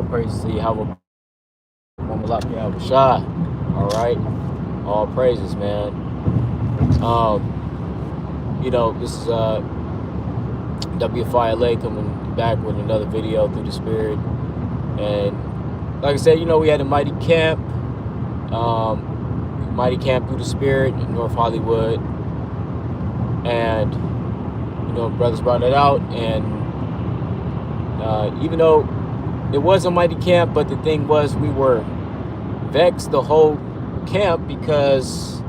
All praises to Yahweh. All right. All praises, man. This is WFILA coming back with another video through the Spirit. And like I said, we had a mighty camp through the Spirit in North Hollywood. And, brothers brought it out. And even though it was a mighty camp, but the thing was, we were vexed the whole camp because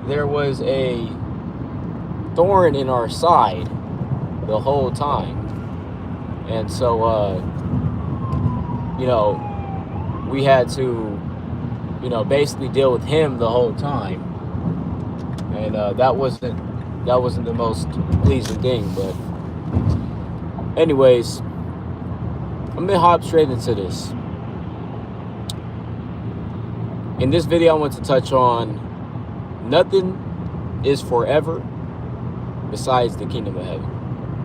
there was a thorn in our side the whole time. And so we had to basically deal with him the whole time. And that wasn't the most pleasing thing. But anyways, I'm gonna hop straight into this. In this video, I want to touch on nothing is forever besides the kingdom of heaven,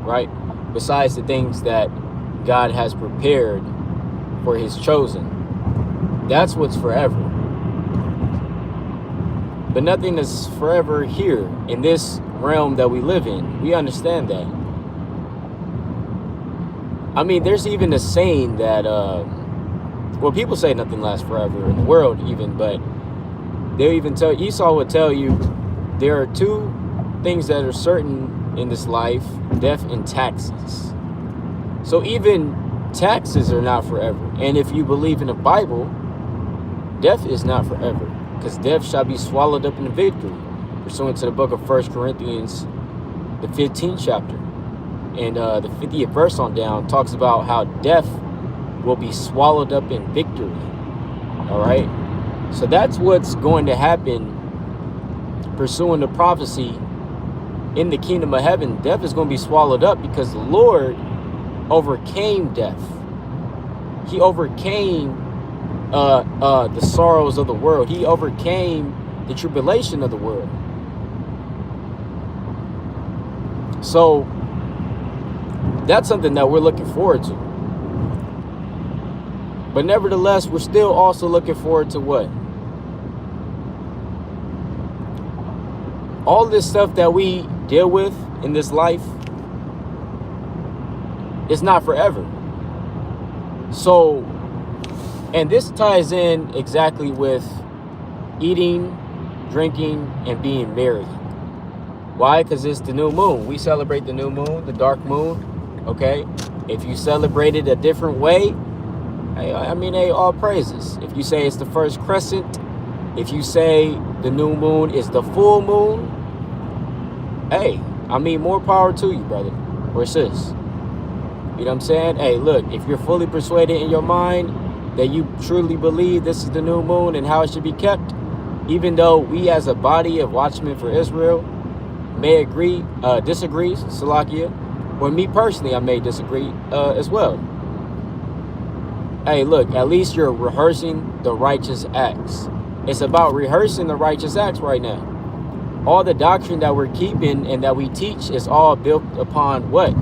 right? Besides the things that God has prepared for his chosen. That's what's forever. But nothing is forever here in this realm that we live in. We understand that. I mean, there's even a saying that, people say nothing lasts forever in the world even, but they'll even tell, Esau will tell you, there are two things that are certain in this life, death and taxes. So even taxes are not forever. And if you believe in the Bible, death is not forever, because death shall be swallowed up in victory, pursuant to the book of 1 Corinthians, the 15th chapter. And the 50th verse on down talks about how death will be swallowed up in victory. All right. So that's what's going to happen pursuing the prophecy in the kingdom of heaven. Death is going to be swallowed up because the Lord overcame death. He overcame the sorrows of the world. He overcame the tribulation of the world. So that's something that we're looking forward to. But nevertheless, we're still also looking forward to what? All this stuff that we deal with in this life, it's not forever. So, and this ties in exactly with eating, drinking, and being merry. Why? Because it's the new moon. We celebrate the new moon, the dark moon. Okay? If you celebrate it a different way, hey, all praises. If you say it's the first crescent, if you say the new moon is the full moon, hey, more power to you, brother or sis. You know what I'm saying? Hey, look, if you're fully persuaded in your mind that you truly believe this is the new moon and how it should be kept, even though we as a body of watchmen for Israel may disagree, Salakia, or me personally, I may disagree as well. Hey, look, at least you're rehearsing the righteous acts. It's about rehearsing the righteous acts right now. All the doctrine that we're keeping and that we teach is all built upon what?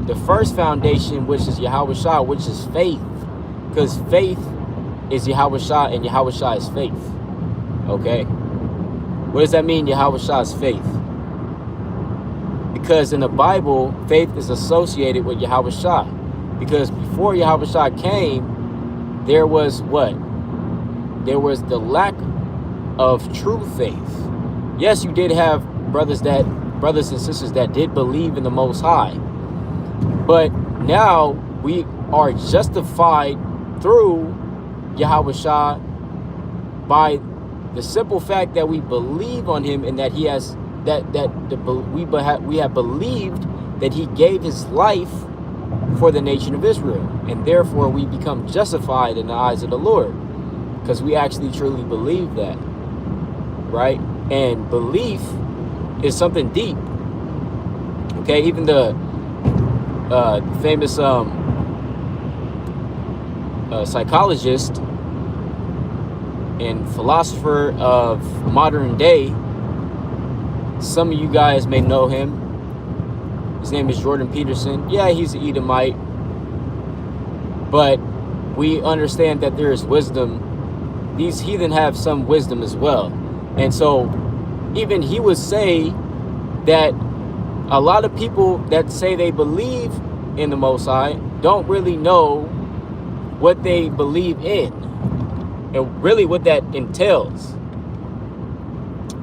The first foundation, which is Yahweh Shah, which is faith. Because faith is Yahweh Shah and Yahweh Shah is faith. Okay? What does that mean, Yahweh Shah is faith? Because in the Bible, faith is associated with Yahweh Shah. Because before Yahweh Shah came, there was what? There was the lack of true faith. Yes, you did have brothers and sisters that did believe in the Most High. But now we are justified through Yahweh Shah by the simple fact that we believe on him and that he has we have believed that he gave his life for the nation of Israel, and therefore we become justified in the eyes of the Lord because we actually truly believe that, right? And belief is something deep. Okay, even the famous psychologist and philosopher of modern day, some of you guys may know him. His name is Jordan Peterson. Yeah, he's an Edomite. But we understand that there is wisdom. These heathen have some wisdom as well. And so even he would say that a lot of people that say they believe in the Most High don't really know what they believe in and really what that entails.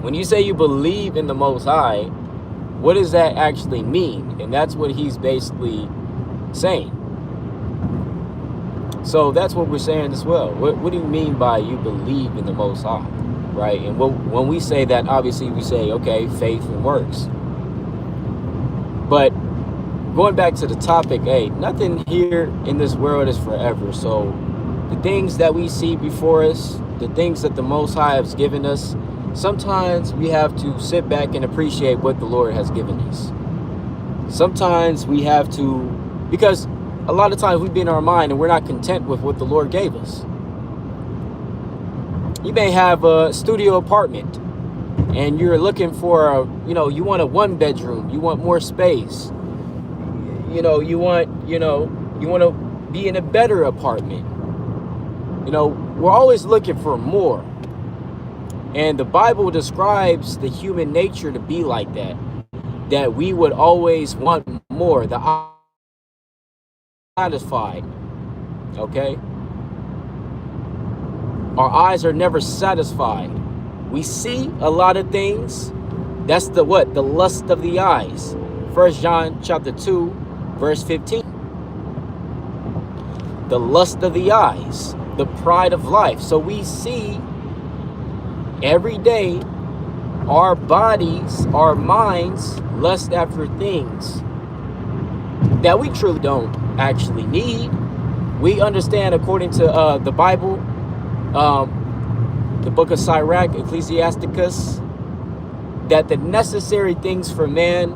When you say you believe in the Most High, what does that actually mean? And that's what he's basically saying. So that's what we're saying as well. What do you mean by you believe in the Most High, right? And when we say that, obviously we say, okay, faith and works. But going back to the topic, hey, nothing here in this world is forever. So the things that we see before us, the things that the Most High has given us, sometimes we have to sit back and appreciate what the Lord has given us. Sometimes we have to, because a lot of times we be in our mind and we're not content with what the Lord gave us. You may have a studio apartment and you're looking for you want a 1-bedroom, you want more space. You want to be in a better apartment. We're always looking for more. And the Bible describes the human nature to be like that. That we would always want more. The satisfied. Okay? Our eyes are never satisfied. We see a lot of things. That's the what? The lust of the eyes. 1 John chapter 2, verse 15. The lust of the eyes. The pride of life. So we see every day our bodies, our minds lust after things that we truly don't actually need. We understand according to the Bible, the book of Sirach, Ecclesiasticus, that the necessary things for man,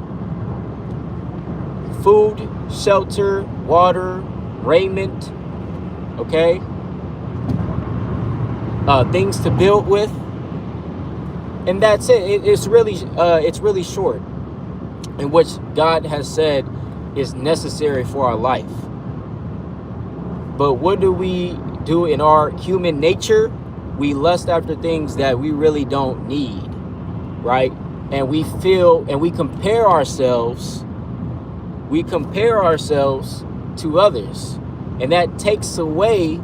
food, shelter, water, raiment, okay, things to build with, and that's it. It's really short, in which God has said is necessary for our life. But what do we do in our human nature? We lust after things that we really don't need, right? And we feel and we compare ourselves. We compare ourselves to others, and that takes away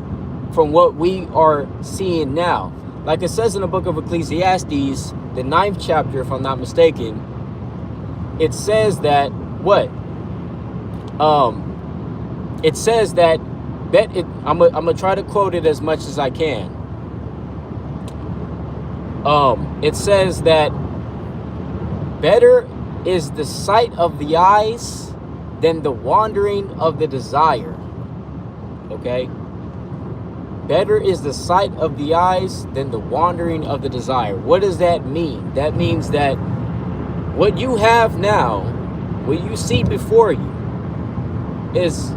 from what we are seeing now. Like it says in the book of Ecclesiastes, the 9th chapter, if I'm not mistaken, it says that what? It says that I'm gonna try to quote it as much as I can. It says that better is the sight of the eyes than the wandering of the desire. Okay? Better is the sight of the eyes than the wandering of the desire. What does that mean? That means that what you have now, what you see before you, is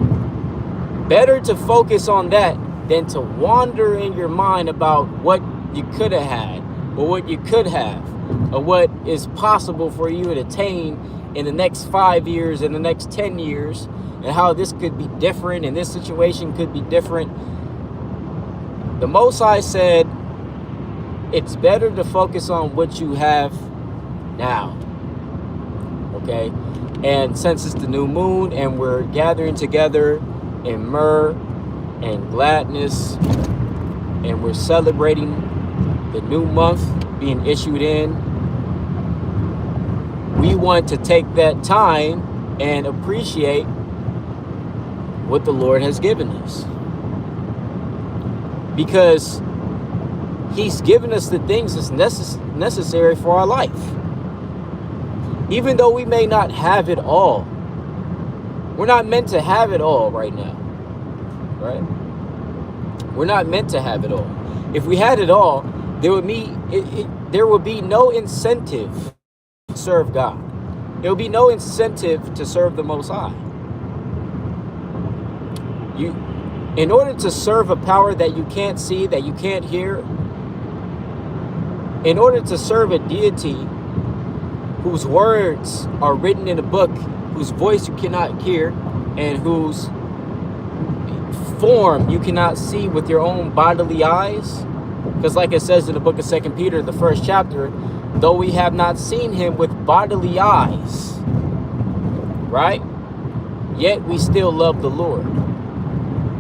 better to focus on that than to wander in your mind about what you could have had, or what you could have, or what is possible for you to attain in the next 5 years, in the next 10 years, and how this could be different, and this situation could be different. The Most High said, it's better to focus on what you have now. Okay? And since it's the new moon and we're gathering together in myrrh and gladness, and we're celebrating the new month being issued in, we want to take that time and appreciate what the Lord has given us. Because he's given us the things that's necessary for our life. Even though we may not have it all. We're not meant to have it all right now. Right? We're not meant to have it all. If we had it all, there would be no incentive to serve God. There would be no incentive to serve the Most High. In order to serve a power that you can't see, that you can't hear, in order to serve a deity whose words are written in a book, whose voice you cannot hear, and whose form you cannot see with your own bodily eyes. Because like it says in the book of 2 Peter, the 1st chapter, though we have not seen him with bodily eyes, right? Yet we still love the Lord.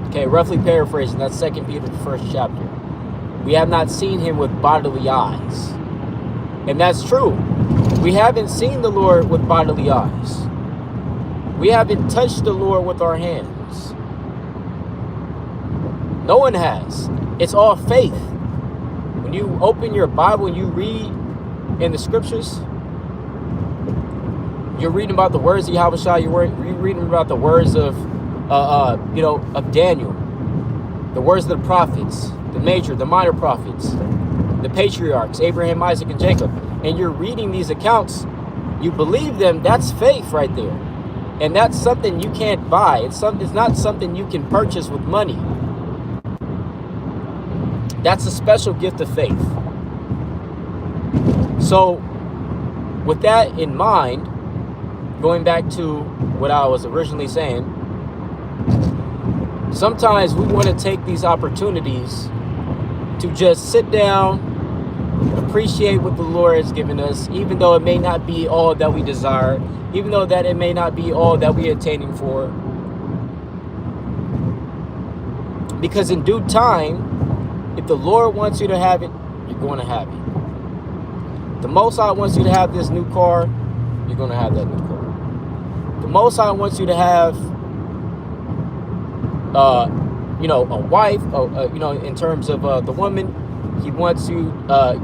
Okay, roughly paraphrasing, that's 2 Peter, the 1st chapter. We have not seen him with bodily eyes. And that's true. We haven't seen the Lord with bodily eyes. We haven't touched the Lord with our hands. No one has. It's all faith. When you open your Bible and you read in the scriptures, you're reading about the words of Yahweh, you're reading about the words of of Daniel, the words of the prophets, the major, the minor prophets, the patriarchs, Abraham, Isaac, and Jacob, and you're reading these accounts, you believe them. That's faith right there, and that's something you can't buy. It's not something you can purchase with money. That's a special gift of faith. So, with that in mind, going back to what I was originally saying, sometimes we want to take these opportunities to just sit down, appreciate what the Lord has given us, even though it may not be all that we desire, even though that it may not be all that we're attaining for. Because in due time, if the Lord wants you to have it, you're going to have it. The Most High wants you to have this new car, you're going to have that new car. The Most High wants you to have a wife, in terms of the woman. He wants you,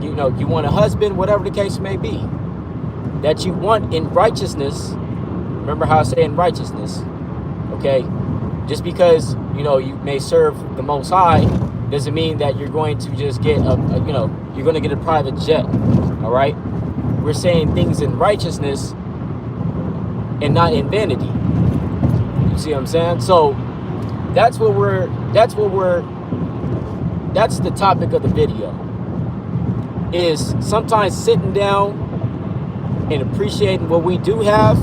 you want a husband, whatever the case may be, that you want in righteousness. Remember how I say in righteousness, okay? Just because, you may serve the Most High doesn't mean that you're going to just get you're going to get a private jet, all right? We're saying things in righteousness and not in vanity. You see what I'm saying? So that's the topic of the video, is sometimes sitting down and appreciating what we do have.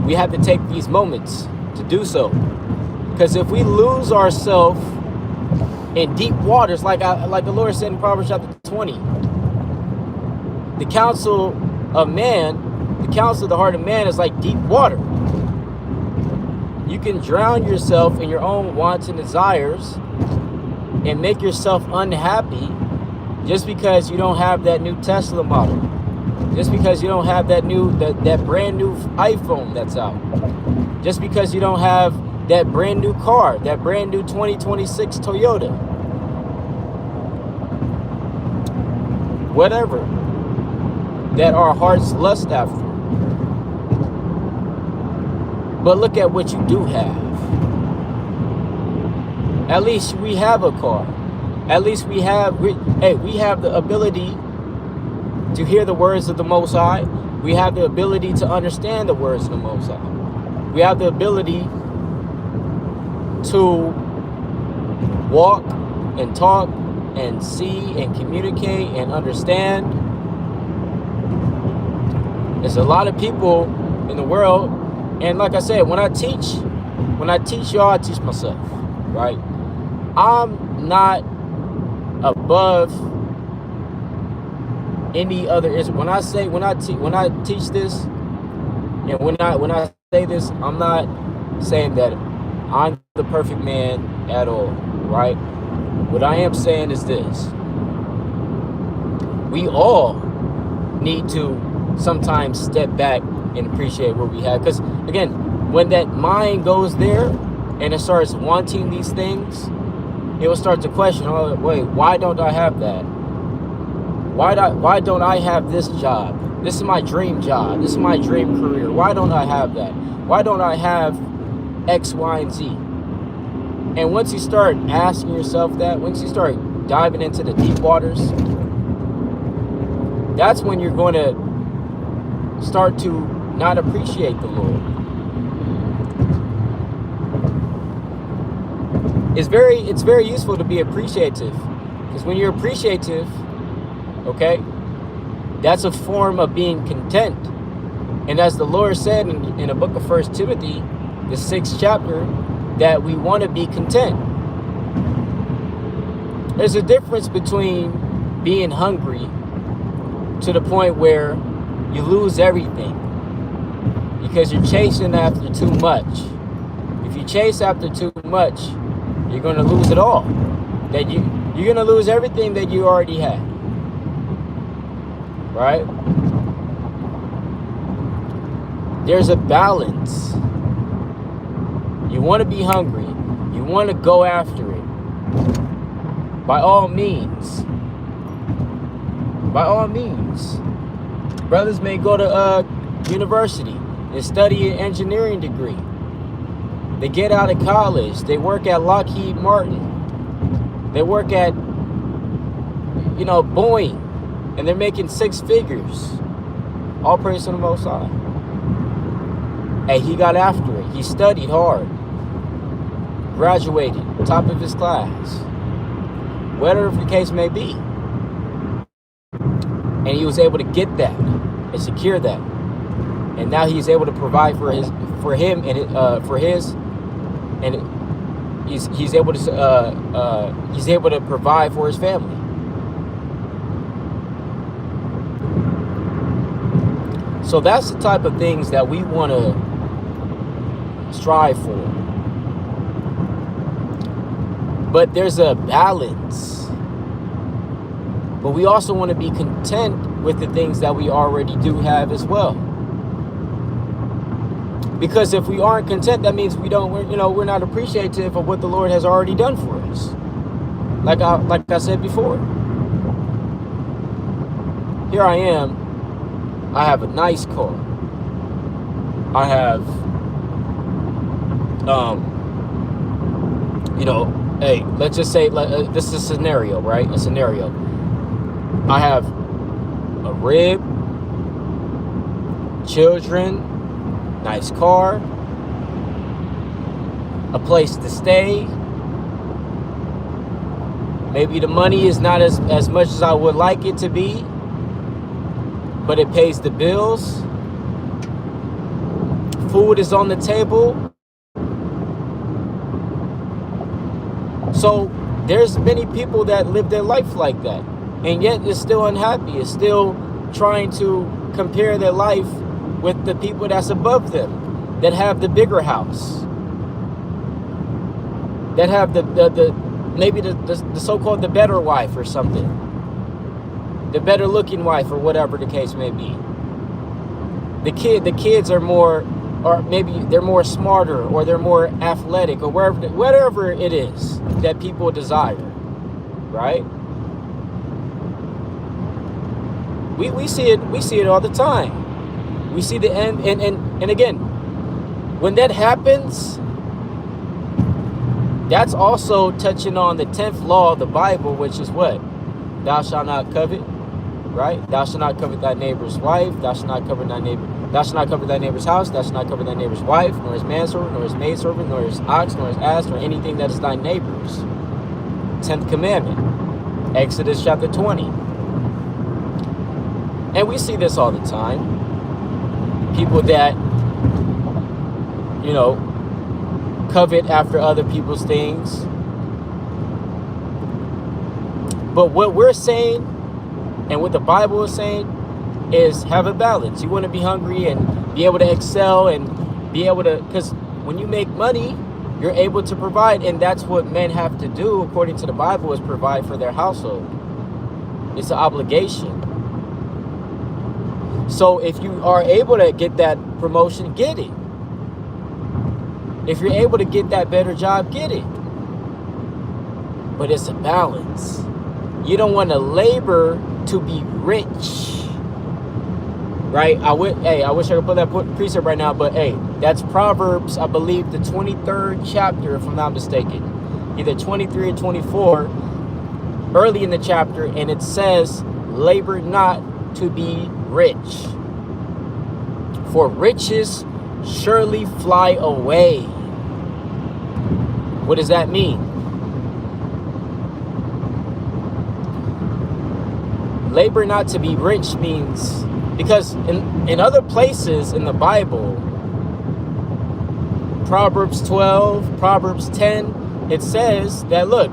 We have to take these moments to do so, because if we lose ourselves in deep waters, like the Lord said in Proverbs chapter 20, the counsel of the heart of man is like deep water. You can drown yourself in your own wants and desires and make yourself unhappy just because you don't have that new Tesla model, just because you don't have that brand new iPhone that's out, just because you don't have that brand new car, that brand new 2026 Toyota, whatever that our hearts lust after. But look at what you do have. At least we have a car. At least we have the ability to hear the words of the Most High. We have the ability to understand the words of the Most High. We have the ability to walk and talk and see and communicate and understand. There's a lot of people in the world, and like I said, when I teach y'all, I teach myself, right? I'm not above any other. When I teach this, and when I say this, I'm not saying that I'm the perfect man at all, right? What I am saying is this: we all need to sometimes step back and appreciate what we have. Because again, when that mind goes there and it starts wanting these things, it will start to question, oh wait, why don't I have that? Why don't I have this job? This is my dream job. This is my dream career. Why don't I have that? Why don't I have X, Y, and Z? And once you start asking yourself that, once you start diving into the deep waters, that's when you're going to start to not appreciate the Lord. It's very useful to be appreciative, because when you're appreciative, okay, that's a form of being content. And as the Lord said in the book of 1 Timothy, the 6th chapter, that we want to be content. There's a difference between being hungry to the point where you lose everything because you're chasing after too much. If you chase after too much, you're going to lose it all. You're going to lose everything that you already had. Right? There's a balance. You want to be hungry. You want to go after it. By all means. By all means. Brothers may go to university and study an engineering degree. They get out of college. They work at Lockheed Martin. They work at, Boeing. And they're making 6 figures. All praise to the Most High. Hey, he got after it. He studied hard. Graduated. Top of his class. Whatever the case may be. And he was able to get that and secure that. And now he's able to provide for he's able to provide for his family. So that's the type of things that we want to strive for. But there's a balance. But we also want to be content with the things that we already do have as well. Because if we aren't content, that means we're not appreciative of what the Lord has already done for us. Like I said before. Here I am. I have a nice car. I have, hey, let's just say this is a scenario, right? A scenario. I have a rib, children, nice car, a place to stay. Maybe the money is not as much as I would like it to be, but it pays the bills. Food is on the table. So there's many people that live their life like that, and yet is still unhappy, is still trying to compare their life with the people that's above them, that have the bigger house, that have maybe the so-called the better wife or something, the better looking wife or whatever the case may be. The kids are more, or maybe they're more smarter, or they're more athletic, or whatever it is that people desire, right? We see it all the time. We see the end, and again, when that happens, that's also touching on the 10th law of the Bible, which is what? Thou shalt not covet, right? Thou shalt not covet thy neighbor's wife. Thou shalt not covet thy neighbor. Thou shalt not covet thy neighbor's house. Thou shalt not covet thy neighbor's wife, nor his manservant, nor his maidservant, nor his ox, nor his ass, nor anything that is thy neighbor's. 10th commandment, Exodus chapter 20. And we see this all the time. People that, covet after other people's things. But what we're saying, and what the Bible is saying, is have a balance. You want to be hungry and be able to excel and be able to, because when you make money, you're able to provide, and that's what men have to do, according to the Bible, is provide for their household. It's an obligation. So if you are able to get that promotion, get it. If you're able to get that better job, get it. But it's a balance. You don't want to labor to be rich, right? I wish I could put that precept right now, but hey, that's Proverbs, I believe, the 23rd chapter, if I'm not mistaken. Either 23 or 24, early in the chapter, and it says, labor not to be rich, for riches surely fly away. What does that mean? Labor not to be rich means, because in other places in the Bible, Proverbs 12, Proverbs 10, it says that, look,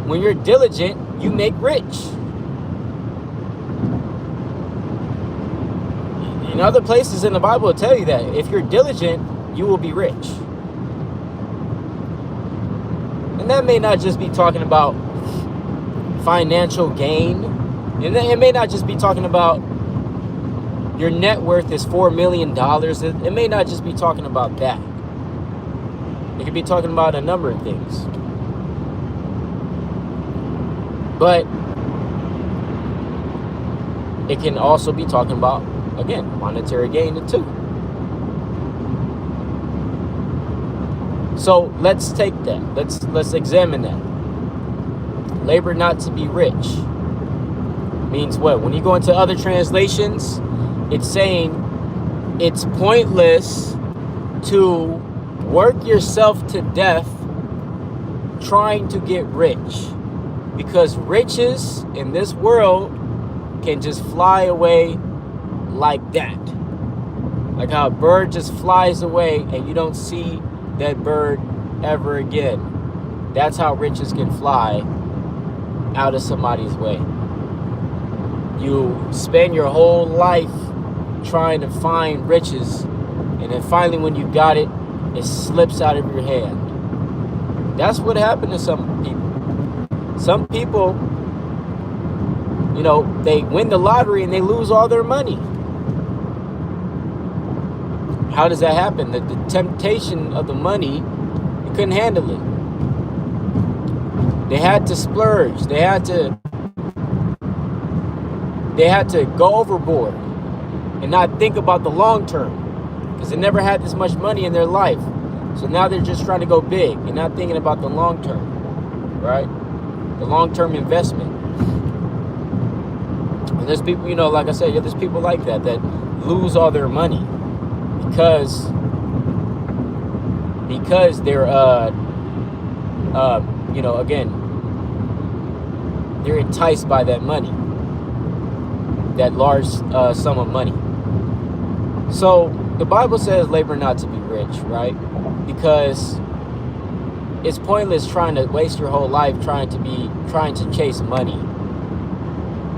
when you're diligent, you make rich. In other places in the Bible, it'll tell you that if you're diligent, you will be rich. And that may not just be talking about financial gain. And it may not just be talking about your net worth is $4 million. It may not just be talking about that. It could be talking about a number of things. But it can also be talking about, again, monetary gain too. So let's take that. Let's examine that. Labor not to be rich means what? When you go into other translations, it's saying it's pointless to work yourself to death trying to get rich, because riches in this world can just fly away like that. Like how a bird just flies away and you don't see that bird ever again. That's how riches can fly out of somebody's way. You spend your whole life trying to find riches, and then finally when you got it, it slips out of your hand. That's what happened to some people. Some people, they win the lottery and they lose all their money. How does that happen? The temptation of the money, they couldn't handle it. They had to splurge. They had to go overboard and not think about the long term, because they never had this much money in their life. So now they're just trying to go big and not thinking about the long term, right? The long-term investment. And there's people, like I said, there's people like that lose all their money because they're again, they're enticed by that money, that large sum of money. So the Bible says labor not to be rich, right? Because it's pointless trying to waste your whole life trying to chase money.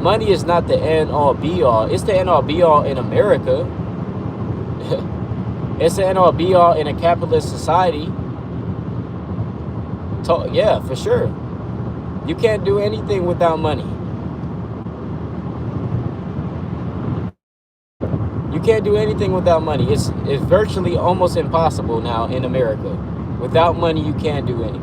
Money is not the end all be all. It's the end all be all in America. It's the end all be all in a capitalist society. Yeah, for sure. You can't do anything without money. You can't do anything without money. It's virtually almost impossible now in America. Without money, you can't do anything.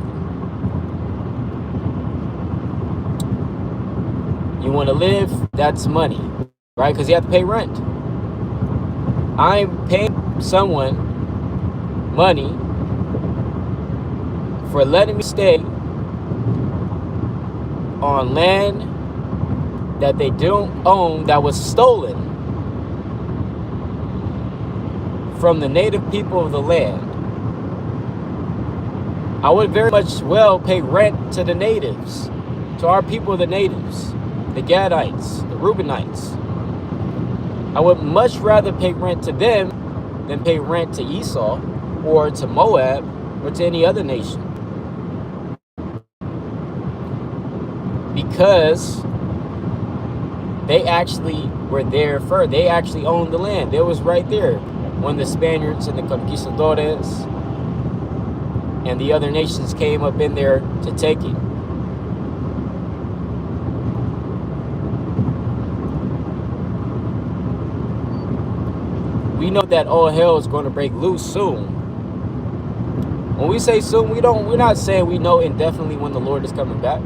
You want to live, that's money, right? Because you have to pay rent. I'm paying someone money for letting me stay on land that they don't own, that was stolen from the native people of the land. I would very much well pay rent to the natives, to our people, the natives, the Gadites, the Reubenites. I would much rather pay rent to them than pay rent to Esau or to Moab or to any other nation. Because they actually were there first. They actually owned the land. It was right there when the Spaniards and the conquistadores and the other nations came up in there to take it. We know that all hell is going to break loose soon. When we say soon, we're not saying we know indefinitely when the Lord is coming back.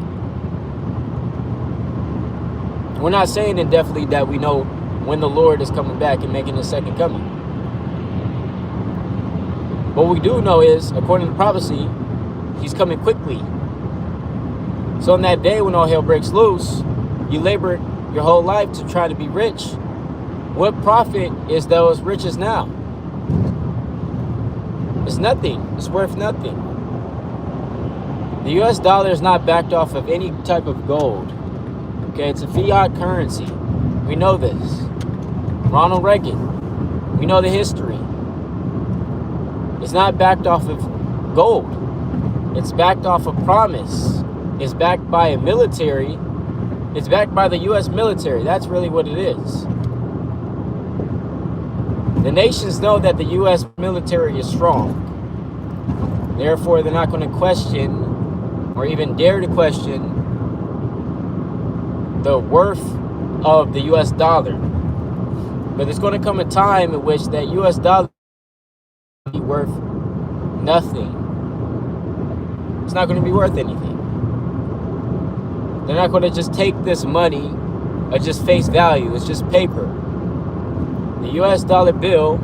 We're not saying indefinitely that we know when the Lord is coming back and making his second coming. What we do know is, according to prophecy, he's coming quickly. So on that day when all hell breaks loose, you labored your whole life to try to be rich. What profit is those riches now? It's nothing. It's worth nothing. The US dollar is not backed off of any type of gold. Okay, it's a fiat currency. We know this. Ronald Reagan. We know the history. It's not backed off of gold. It's backed off of promise. It's backed by a military. It's backed by the U.S. military. That's really what it is. The nations know that the U.S. military is strong. Therefore, they're not going to question or even dare to question the worth of the U.S. dollar. But there's going to come a time in which that U.S. dollar will be worth nothing. It's not going to be worth anything. They're not going to just take this money at just face value. It's just paper. The U.S. dollar bill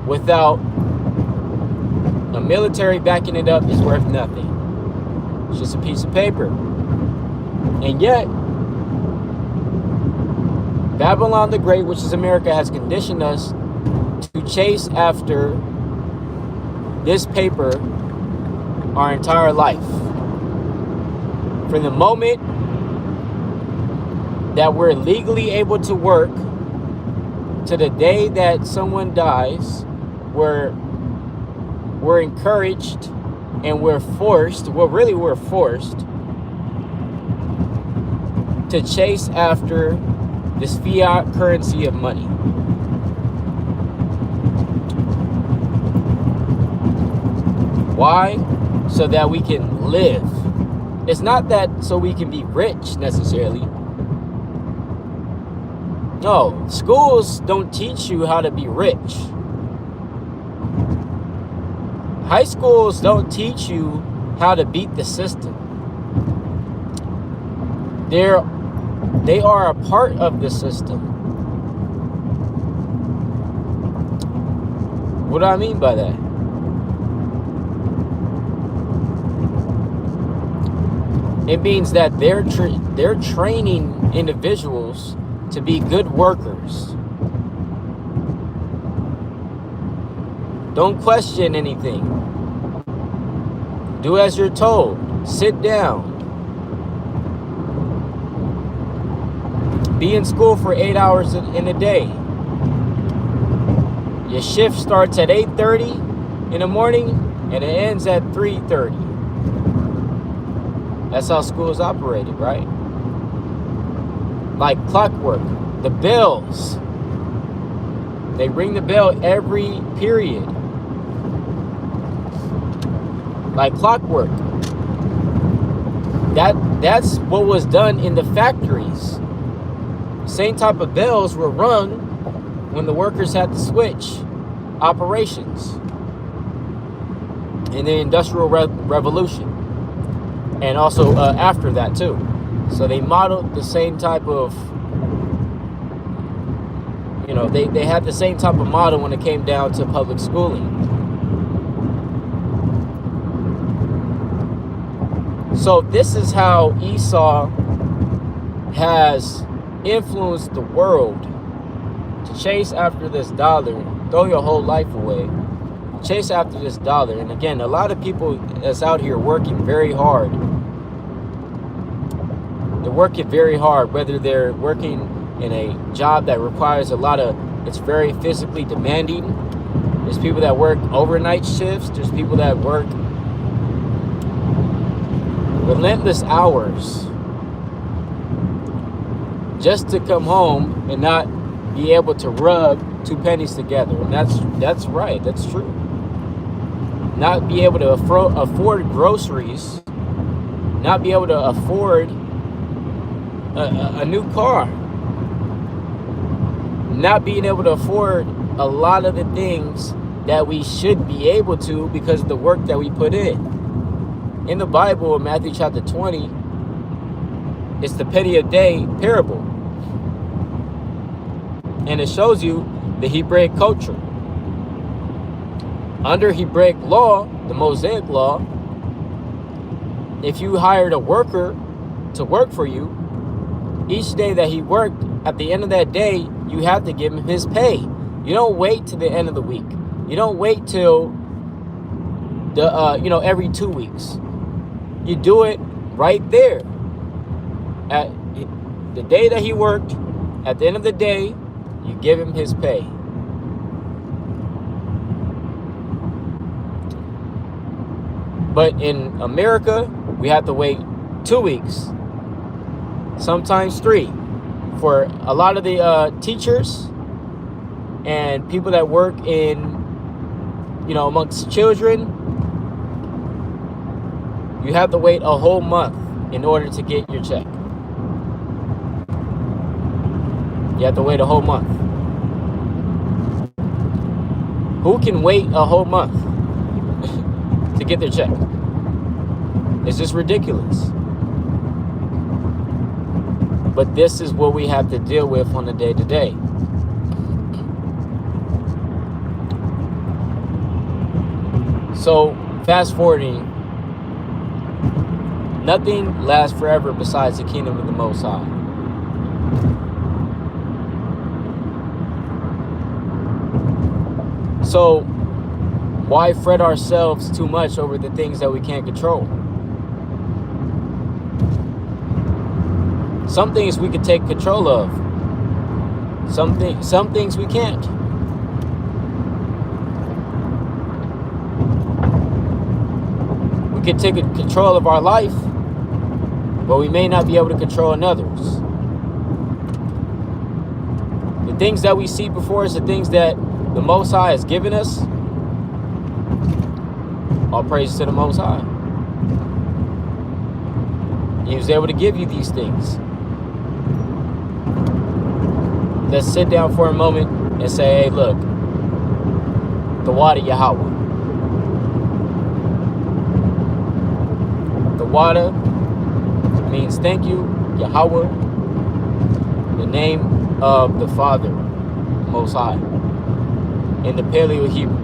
without a military backing it up is worth nothing. It's just a piece of paper. And yet, Babylon the Great, which is America, has conditioned us to chase after this paper our entire life. From the moment that we're legally able to work to the day that someone dies, we're encouraged and we're forced, well, really we're forced to chase after this fiat currency of money. Why? So that we can live. It's not that so we can be rich necessarily. No, schools don't teach you how to be rich. High schools don't teach you how to beat the system. They are a part of the system. What do I mean by that? It means that they're training individuals to be good workers. Don't question anything. Do as you're told. Sit down. Be in school for 8 hours in a day. Your shift starts at 8:30 in the morning and it ends at 3:30. That's how schools operated, right? Like clockwork. The bells. They ring the bell every period. Like clockwork. That's what was done in the factories. Same type of bells were rung when the workers had to switch operations in the Industrial Revolution. And also after that too. So they modeled the same type of, they had the same type of model when it came down to public schooling. So this is how Esau has influenced the world to chase after this dollar, throw your whole life away, chase after this dollar. And again, a lot of people that's out here working very hard. They're working very hard, whether they're working in a job that requires it's very physically demanding. There's people that work overnight shifts. There's people that work relentless hours just to come home and not be able to rub 2 pennies together. And that's right. That's true. Not be able to afford groceries. Not be able to afford a new car. Not being able to afford a lot of the things that we should be able to because of the work that we put in. In the Bible, in Matthew chapter 20, it's the penny a day parable. And it shows you the Hebraic culture. Under Hebraic law, the Mosaic law, if you hired a worker to work for you, each day that he worked, at the end of that day, you have to give him his pay. You don't wait to the end of the week. You don't wait till the every 2 weeks. You do it right there. At the day that he worked, at the end of the day, you give him his pay. But in America, we have to wait 2 weeks, sometimes 3. For a lot of the teachers and people that work in, amongst children, you have to wait a whole month in order to get your check. You have to wait a whole month. Who can wait a whole month to get their check? It's just ridiculous. But this is what we have to deal with on a day-to-day. So, fast forwarding, nothing lasts forever besides the kingdom of the Most High. So, why fret ourselves too much over the things that we can't control? Some things we could take control of. Some things we can't. We can take control of our life, but we may not be able to control others. The things that we see before us, the things that the Most High has given us, all praise to the Most High. He was able to give you these things. Let's sit down for a moment and say, hey, look, the water Yahweh. The water means thank you, Yahweh, the name of the Father, Most High, in the Paleo Hebrew.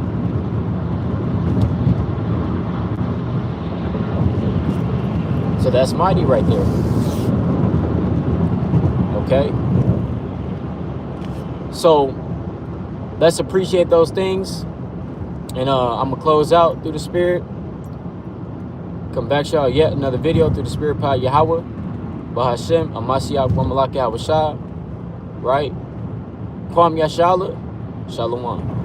So that's mighty right there. Okay? So let's appreciate those things. And I'm going to close out through the Spirit. Come back, y'all, yet another video through the Spirit Power Yahweh. Bahashem, Amashiach, Wamalak Yahweh Shah. Right? Kwam Yashala. Shalom.